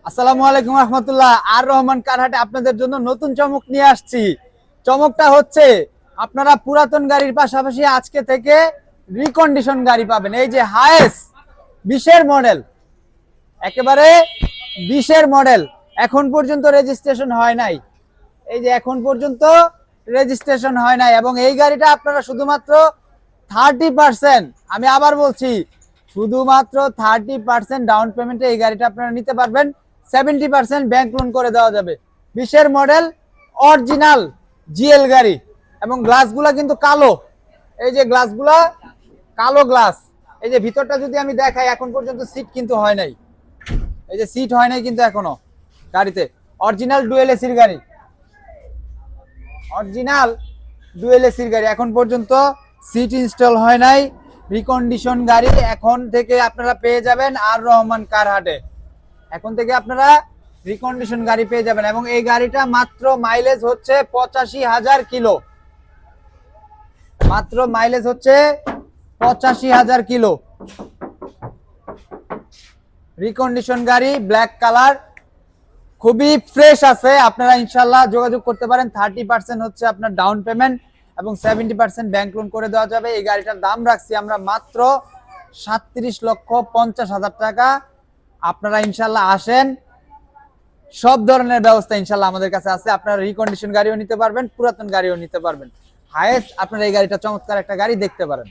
আসসালামু আলাইকুম রহমতুল্লাহ। আর রহমান কারহাটে আপনাদের জন্য নতুন চমক নিয়ে আসছি। চমকটা হচ্ছে আপনারা পুরাতন গাড়ির পাশাপাশি আজকে থেকে রিকন্ডিশন গাড়ি পাবেন। এই যে হায়েস 20-এর মডেল, একেবারে 20-এর মডেল, এখন পর্যন্ত রেজিস্ট্রেশন হয় নাই। এই যে এখন পর্যন্ত রেজিস্ট্রেশন হয় নাই এবং এই গাড়িটা আপনারা শুধুমাত্র 30%, আমি আবার বলছি শুধুমাত্র 30% ডাউন পেমেন্টে এই গাড়িটা আপনারা নিতে পারবেন। 70% ব্যাংক লোন করে দেওয়া যাবে। 20-এর মডেল, অরিজিনাল জিএল গাড়ি এবং গ্লাসগুলা কিন্তু কালো। এই যে গ্লাসগুলা কালো গ্লাস। এই যে ভিতরটা যদি আমি দেখাই, এখন পর্যন্ত সিট কিন্তু হয় নাই। এই যে সিট হয় নাই কিন্তু এখনো গাড়িতে। অরিজিনাল ডুয়েল এসির গাড়ি, অরিজিনাল ডুয়েল এসির গাড়ি, এখন পর্যন্ত সিট ইনস্টল হয় নাই। রিকন্ডিশন গাড়ি এখন থেকে আপনারা পেয়ে যাবেন আর রহমান কারহাটে। এখন থেকে আপনারা রিকন্ডিশন গাড়ি পেয়ে যাবেন এবং এই গাড়িটা মাত্র মাইলেজ হচ্ছে 85,000 কিলো। মাত্র মাইলেজ হচ্ছে 85,000 কিলো। রিকন্ডিশন গাড়ি, ব্ল্যাক কালার, খুবই ফ্রেশ আছে। আপনারা ইনশাল্লাহ যোগাযোগ করতে পারেন। 30% হচ্ছে আপনার ডাউন পেমেন্ট এবং 70% ব্যাংক লোন করে দেওয়া যাবে। এই গাড়িটার দাম রাখছি আমরা মাত্র 37,50,000 টাকা। আপনারা ইনশাল্লাহ আসেন, সব ধরনের ব্যবস্থা ইনশাল্লাহ আমাদের কাছে আছে। আপনারা রিকন্ডিশন গাড়িও নিতে পারবেন, পুরাতন গাড়িও নিতে পারবেন। হায়েস্ট আপনারা এই গাড়িটা চমৎকার একটা গাড়ি দেখতে পারেন।